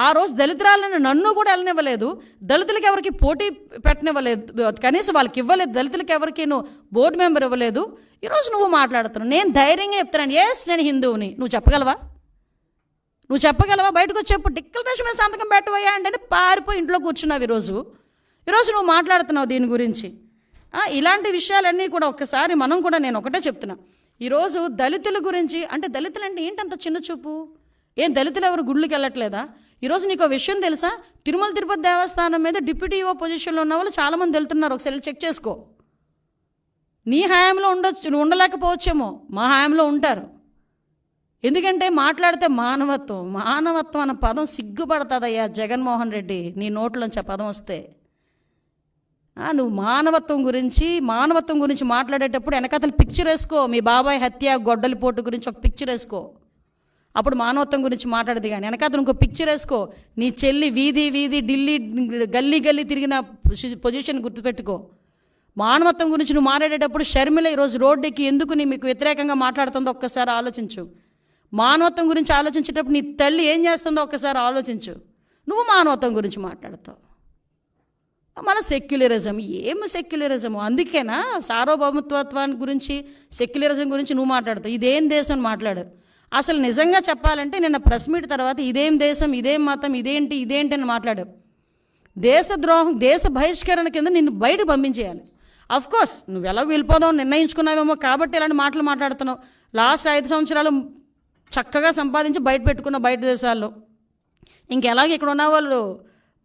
ఆ రోజు దళితురాలను నన్ను కూడా వెళ్ళనివ్వలేదు, దళితులకి ఎవరికి పోటీ పెట్టనివ్వలేదు, కనీసం వాళ్ళకి ఇవ్వలేదు, దళితులకి ఎవరికి నువ్వు బోర్డు మెంబర్ ఇవ్వలేదు. ఈరోజు నువ్వు మాట్లాడుతున్నావు. నేను ధైర్యంగా చెప్తున్నాను, ఎస్ నేను హిందువుని. నువ్వు చెప్పగలవా? బయటకు వచ్చి చెప్పు, డిక్లరేషన్ మీద సంతకం పెట్టవయ్యా అంటే పారిపోయి ఇంట్లో కూర్చున్నావు. ఈరోజు నువ్వు మాట్లాడుతున్నావు దీని గురించి. ఇలాంటి విషయాలన్నీ కూడా ఒక్కసారి మనం కూడా, నేను ఒకటే చెప్తున్నా, ఈరోజు దళితుల గురించి అంటే దళితులు అంటే ఏంటంత చిన్న చూపు? ఏం దళితులు ఎవరు గుళ్ళకి వెళ్ళట్లేదా? ఈరోజు నీకు విషయం తెలుసా? తిరుమల తిరుపతి దేవస్థానం మీద డిప్యూటీ ఈఓ పొజిషన్లో ఉన్న వాళ్ళు చాలామంది వెళ్తున్నారు. ఒకసారి చెక్ చేసుకో. నీ హయాంలో ఉండలేకపోవచ్చేమో, మా హయాంలో ఉంటారు. ఎందుకంటే మాట్లాడితే మానవత్వం అన్న పదం సిగ్గుపడుతుందయ్యా జగన్మోహన్ రెడ్డి, నీ నోట్లోంచి ఆ పదం వస్తే. నువ్వు మానవత్వం గురించి మాట్లాడేటప్పుడు వెనకతలు పిక్చర్ వేసుకో. మీ బాబాయ్ హత్య, గొడ్డలిపోటు గురించి ఒక పిక్చర్ వేసుకో, అప్పుడు మానవత్వం గురించి మాట్లాడేది. కానీ వెనకతలు ఇంకో పిక్చర్ వేసుకో. నీ చెల్లి వీధి ఢిల్లీ గల్లీ తిరిగిన పొజిషన్ గుర్తుపెట్టుకో. మానవత్వం గురించి నువ్వు మాట్లాడేటప్పుడు షర్మిల ఈరోజు రోడ్డుకి ఎందుకు మీకు వ్యతిరేకంగా మాట్లాడుతుందో ఒక్కసారి ఆలోచించు. మానవత్వం గురించి ఆలోచించేటప్పుడు నీ తల్లి ఏం చేస్తుందో ఒక్కసారి ఆలోచించు. నువ్వు మానవత్వం గురించి మాట్లాడతావు. మన సెక్యులరిజం ఏమి సెక్యులరిజం? అందుకేనా సార్వభౌమత్వాన్ని గురించి, సెక్యులరిజం గురించి నువ్వు మాట్లాడతావు. ఇదేం దేశం మాట్లాడు. అసలు నిజంగా చెప్పాలంటే నిన్న ప్రెస్ మీట్ తర్వాత ఇదేం దేశం, ఇదేం మతం, ఇదేంటి అని మాట్లాడావు. దేశద్రోహం, దేశ బహిష్కరణ కింద నిన్ను బయటకు పంపించేయాలి. అఫ్కోర్స్ నువ్వు ఎలాగో వెళ్ళిపోదావు నిర్ణయించుకున్నావేమో కాబట్టి ఇలాంటి మాటలు మాట్లాడుతున్నావు. లాస్ట్ 5 సంవత్సరాలు చక్కగా సంపాదించి బయట పెట్టుకున్నావు బయట దేశాల్లో. ఇంకెలాగ ఇక్కడ ఉన్న వాళ్ళు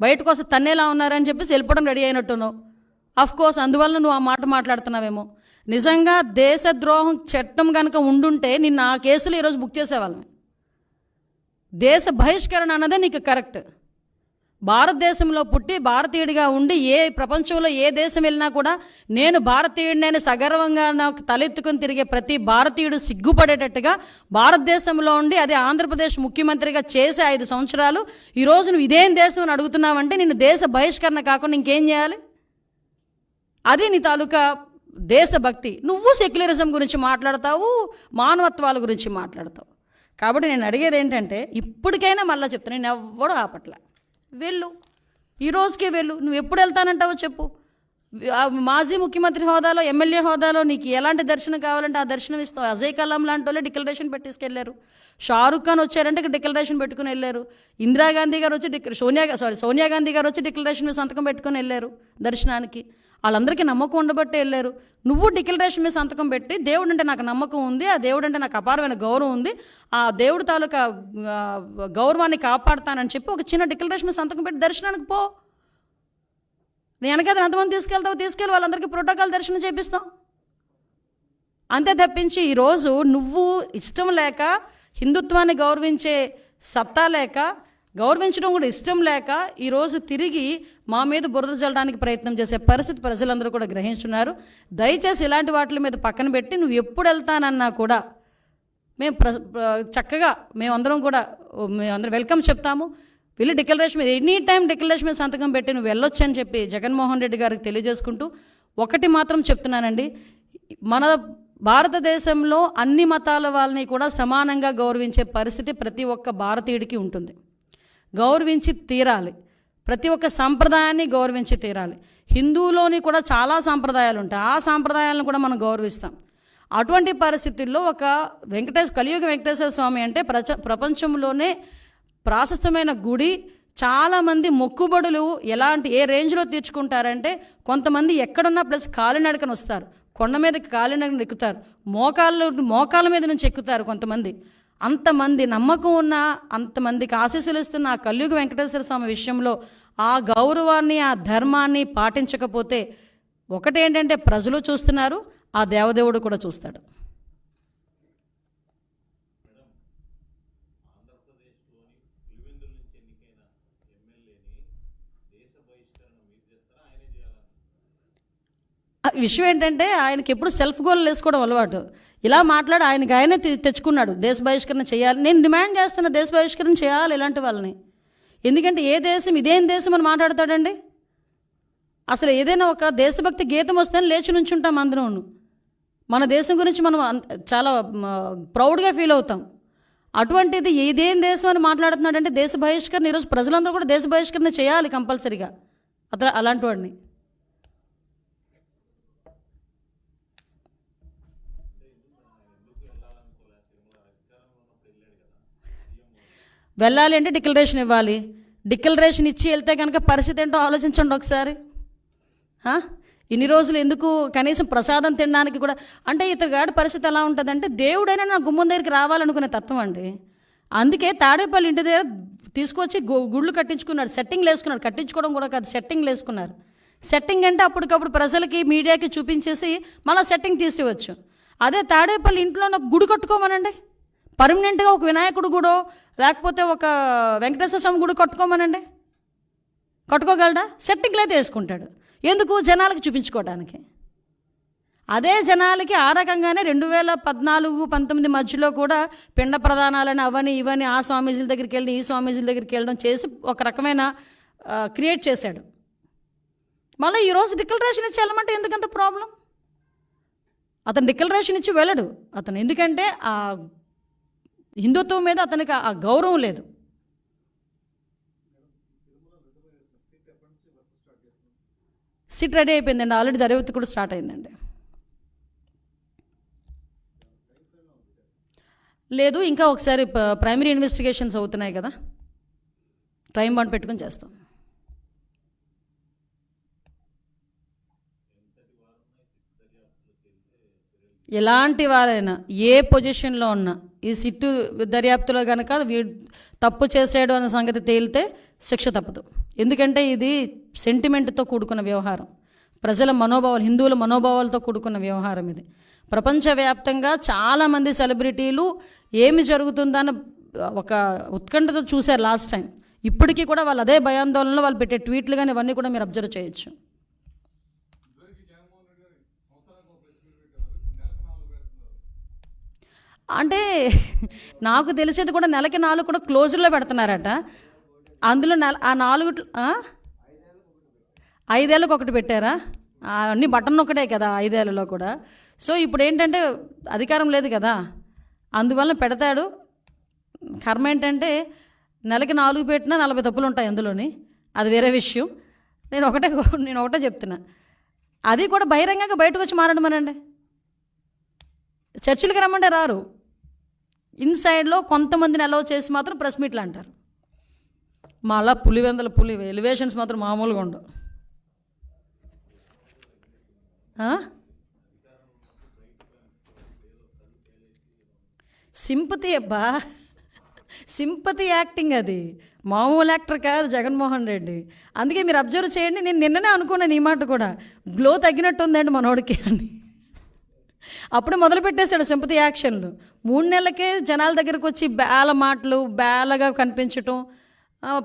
బయటకు వస్తే తన్నేలా ఉన్నారని చెప్పేసి వెళ్ళిపోవడం రెడీ అయినట్టున్నావు. అఫ్కోర్స్ అందువల్ల నువ్వు ఆ మాట మాట్లాడుతున్నావేమో. నిజంగా దేశద్రోహం చట్టం కనుక ఉండుంటే నిన్ను ఆ కేసులు ఈరోజు బుక్ చేసేవాళ్ళని. దేశ బహిష్కరణ అన్నదే నీకు కరెక్ట్. భారతదేశంలో పుట్టి భారతీయుడిగా ఉండి ప్రపంచంలో ఏ దేశం వెళ్ళినా కూడా నేను భారతీయుడిని సగర్వంగా నాకు తలెత్తుకుని తిరిగే ప్రతి భారతీయుడు సిగ్గుపడేటట్టుగా భారతదేశంలో ఉండి అదే ఆంధ్రప్రదేశ్ ముఖ్యమంత్రిగా చేసే 5 సంవత్సరాలు ఈరోజు నువ్వు ఇదేం దేశం అని అడుగుతున్నావంటే నిన్ను దేశ బహిష్కరణ కాకుండా ఇంకేం చేయాలి? అది నీ తాలూకా దేశభక్తి. నువ్వు సెక్యులరిజం గురించి మాట్లాడతావు, మానవత్వాల గురించి మాట్లాడతావు. కాబట్టి నేను అడిగేది ఏంటంటే, ఇప్పటికైనా మళ్ళీ చెప్తాను, నేను ఎవ్వడూ ఆపట్ల. వెళ్ళు, ఈ రోజుకే వెళ్ళు. నువ్వు ఎప్పుడు వెళ్తానంటావో చెప్పు. మాజీ ముఖ్యమంత్రి హోదాలో, ఎమ్మెల్యే హోదాలో నీకు ఎలాంటి దర్శనం కావాలంటే ఆ దర్శనం ఇస్తావు. అజయ్ కలాం లాంటి వాళ్ళే డిక్లరేషన్ పెట్టేసుకెళ్ళారు. షారుఖ్ ఖాన్ వచ్చారంటే డిక్లరేషన్ పెట్టుకుని వెళ్ళారు. ఇందిరాగాంధీ గారు వచ్చి సోనియా గాంధీ గారు వచ్చి డిక్లరేషన్ మీద సంతకం పెట్టుకుని వెళ్ళారు దర్శనానికి. వాళ్ళందరికీ నమ్మకం ఉండబట్టే వెళ్ళారు. నువ్వు డిక్లరేషన్ మీద సంతకం పెట్టి దేవుడు అంటే నాకు నమ్మకం ఉంది, ఆ దేవుడు అంటే నాకు అపారమైన గౌరవం ఉంది, ఆ దేవుడు తాలూకా గౌరవాన్ని కాపాడుతానని చెప్పి ఒక చిన్న డిక్లరేషన్ మీద సంతకం పెట్టి దర్శనానికి పో. నేను వెనకది ఎంతమంది తీసుకెళ్ళి వాళ్ళందరికీ ప్రోటోకాల్ దర్శనం చేపిస్తాం. అంతే తప్పించి ఈరోజు నువ్వు ఇష్టం లేక, హిందుత్వాన్ని గౌరవించే సత్తా లేక, గౌరవించడం కూడా ఇష్టం లేక ఈరోజు తిరిగి మా మీద బురద చల్లడానికి ప్రయత్నం చేసే పరిస్థితి ప్రజలందరూ కూడా గ్రహించున్నారు. దయచేసి ఇలాంటి వాటి మీద పక్కన పెట్టి నువ్వు ఎప్పుడు వెళ్తానన్నా కూడా మేము చక్కగా మేమందరం వెల్కమ్ చెప్తాము. వెళ్ళి డిక్లరేషన్ మీద ఎనీ టైం డిక్లరేషన్ మీద సంతకం పెట్టి నువ్వు వెళ్ళొచ్చు అని చెప్పి జగన్మోహన్ రెడ్డి గారికి తెలియజేసుకుంటూ ఒకటి మాత్రం చెప్తున్నానండి, మన భారతదేశంలో అన్ని మతాల వాళ్ళని కూడా సమానంగా గౌరవించే పరిస్థితి ప్రతి ఒక్క భారతీయుడికి ఉంటుంది. గౌరవించి తీరాలి. ప్రతి ఒక్క సంప్రదాయాన్ని గౌరవించి తీరాలి. హిందువులోని కూడా చాలా సాంప్రదాయాలు ఉంటాయి, ఆ సాంప్రదాయాలను కూడా మనం గౌరవిస్తాం. అటువంటి పరిస్థితుల్లో ఒక కలియుగ వెంకటేశ్వర స్వామి అంటే ప్రపంచంలోనే ప్రాశస్తమైన గుడి. చాలామంది మొక్కుబడులు ఏ రేంజ్లో తీర్చుకుంటారంటే, కొంతమంది ఎక్కడున్నా ప్లస్ కాలినడకన వస్తారు, కొండ మీదకి కాలినడకన ఎక్కుతారు, మోకాళ్ళ మీద నుంచి ఎక్కుతారు కొంతమంది. అంతమంది నమ్మకం ఉన్న, అంతమందికి ఆశీస్సులు ఇస్తున్న ఆ కలియుగ వెంకటేశ్వర స్వామి విషయంలో ఆ గౌరవాన్ని, ఆ ధర్మాన్ని పాటించకపోతే ఒకటేంటంటే ప్రజలు చూస్తున్నారు, ఆ దేవదేవుడు కూడా చూస్తాడు. విషయం ఏంటంటే ఆయనకి ఎప్పుడు సెల్ఫ్ గోల్ వేసుకోవడం అలవాటు. ఇలా మాట్లాడి ఆయనే తెచ్చుకున్నాడు దేశ బహిష్కరణ చేయాలి. నేను డిమాండ్ చేస్తున్న దేశ బహిష్కరణ చేయాలి ఇలాంటి వాళ్ళని. ఎందుకంటే ఏ దేశం ఇదేం దేశం అని మాట్లాడతాడండి. అసలు ఏదైనా ఒక దేశభక్తి గీతం వస్తేనే లేచి నుంచుంటాం అందరం. మన దేశం గురించి మనం చాలా ప్రౌడ్గా ఫీల్ అవుతాం. అటువంటిది ఇదేం దేశం అని మాట్లాడుతున్నాడంటే దేశ బహిష్కరణ. ఈరోజు ప్రజలందరూ కూడా దేశ బహిష్కరణ చేయాలి కంపల్సరీగా అలాంటి వాడిని. వెళ్ళాలి అంటే డిక్లరేషన్ ఇవ్వాలి. డిక్లరేషన్ ఇచ్చి వెళ్తే కనుక పరిస్థితి ఏంటో ఆలోచించండి ఒకసారి. ఇన్ని రోజులు ఎందుకు కనీసం ప్రసాదం తినడానికి కూడా, అంటే ఇతగాడి పరిస్థితి ఎలా ఉంటుందంటే దేవుడైనా నా గుమ్మం దగ్గరికి రావాలనుకునే తత్వం అండి. అందుకే తాడేపల్లి ఇంటి దగ్గర తీసుకొచ్చి గుళ్ళు కట్టించుకున్నాడు, సెట్టింగ్లు వేసుకున్నాడు. కట్టించుకోవడం కూడా కాదు, సెట్టింగ్లు వేసుకున్నారు. సెట్టింగ్ అంటే అప్పటికప్పుడు ప్రజలకి మీడియాకి చూపించేసి మళ్ళీ సెట్టింగ్ తీసేవచ్చు. అదే తాడేపల్లి ఇంట్లో నాకు గుడి కట్టుకోమనండి, పర్మనెంట్గా ఒక వినాయకుడు గుడో లేకపోతే ఒక వెంకటేశ్వర స్వామి గుడి కట్టుకోమనండి, కట్టుకోగలడా? సెట్టింగ్లు అయితే వేసుకుంటాడు. ఎందుకు? జనాలకు చూపించుకోవడానికి. అదే జనాలకి ఆ రకంగానే 2014-19 మధ్యలో కూడా పిండ ప్రదానాలని అవని ఇవని ఆ స్వామీజీల దగ్గరికి వెళ్ళి ఈ స్వామీజీల దగ్గరికి వెళ్ళడం చేసి ఒక రకమైన క్రియేట్ చేశాడు. మళ్ళీ ఈరోజు డిక్లరేషన్ ఇచ్చి వెళ్ళమంటే ఎందుకంత ప్రాబ్లం? అతను డిక్లరేషన్ ఇచ్చి వెళ్ళడు అతను, ఎందుకంటే ఆ హిందుత్వం మీద అతనికి ఆ గౌరవం లేదు. సిట్ రెడీ అయిపోయిందండి, ఆల్రెడీ దర్యాప్తు కూడా స్టార్ట్ అయిందండి. లేదు, ఇంకా ఒకసారి ప్రైమరీ ఇన్వెస్టిగేషన్స్ అవుతున్నాయి కదా, టైం బాండ్ పెట్టుకుని చేస్తాం. ఎలాంటి వారైనా ఏ పొజిషన్లో ఉన్నా ఈ సిట్టు దర్యాప్తులో కనుక తప్పు చేసాడు అన్న సంగతి తేలితే శిక్ష తప్పదు. ఎందుకంటే ఇది సెంటిమెంట్తో కూడుకున్న వ్యవహారం, ప్రజల మనోభావాలు, హిందువుల మనోభావాలతో కూడుకున్న వ్యవహారం ఇది. ప్రపంచవ్యాప్తంగా చాలామంది సెలబ్రిటీలు ఏమి జరుగుతుందని ఒక ఉత్కంఠతో చూశారు లాస్ట్ టైం. ఇప్పటికీ కూడా వాళ్ళు అదే భయాందోళనలో వాళ్ళు పెట్టే ట్వీట్లు కానీ ఇవన్నీ కూడా మీరు అబ్జర్వ్ చేయొచ్చు. అంటే నాకు తెలిసేది కూడా నెలకి 4 కూడా క్లోజర్లో పెడుతున్నారట. అందులో ఆ 4 5 ఏళ్ళకి ఒకటి పెట్టారా? అన్నీ బటన్ ఒకటే కదా 5 ఏళ్ళలో కూడా. సో ఇప్పుడు ఏంటంటే అధికారం లేదు కదా, అందువల్ల పెడతాడు. కర్మ ఏంటంటే నెలకి 4 పెట్టినా 40 తప్పులు ఉంటాయి అందులోని, అది వేరే విషయం. నేను ఒకటే చెప్తున్నా, అది కూడా బహిరంగంగా బయటకు వచ్చి మారడమనండి. చర్చిలకి రమ్మంటే రారు, ఇన్సైడ్లో కొంతమందిని అలౌ చేసి మాత్రం ప్రెస్ మీట్లు అంటారు. మళ్ళా పులివెందల ఎలివేషన్స్ మాత్రం మామూలుగా ఉండవు. సింపతి అబ్బా, సింపతి యాక్టింగ్, అది మామూలు యాక్టర్ కాదు జగన్మోహన్ రెడ్డి. అందుకే మీరు అబ్జర్వ్ చేయండి, నేను నిన్ననే అనుకున్నాను ఈ మాట కూడా, గ్లో తగ్గినట్టు ఉందండి మనోడికి అని. అప్పుడు మొదలు పెట్టేశాడు సింపతి యాక్షన్లు. 3 నెలలకే జనాల దగ్గరకు వచ్చి బేల మాటలు, బేలగా కనిపించటం,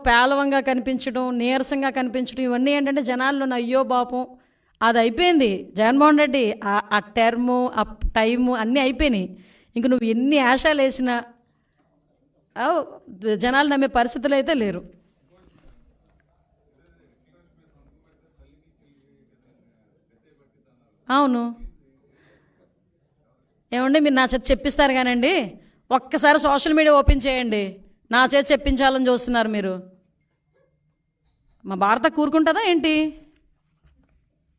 పేలవంగా కనిపించడం, నీరసంగా కనిపించడం, ఇవన్నీ ఏంటంటే జనాల్లో అయ్యో పాపం అది అయిపోయింది. జగన్మోహన్ రెడ్డి ఆ టర్ము ఆ టైము అన్నీ అయిపోయినాయి. ఇంక నువ్వు ఎన్ని ఆశాలు వేసినా జనాలు నమ్మే పరిస్థితులు అయితే లేరు. అవును, ఏమండి మీరు నా చేత చెప్పిస్తారు కానండి, ఒక్కసారి సోషల్ మీడియా ఓపెన్ చేయండి, నా చేత చెప్పించాలని చూస్తున్నారు మీరు. మా భారత కూరుకుంటుందా ఏంటి?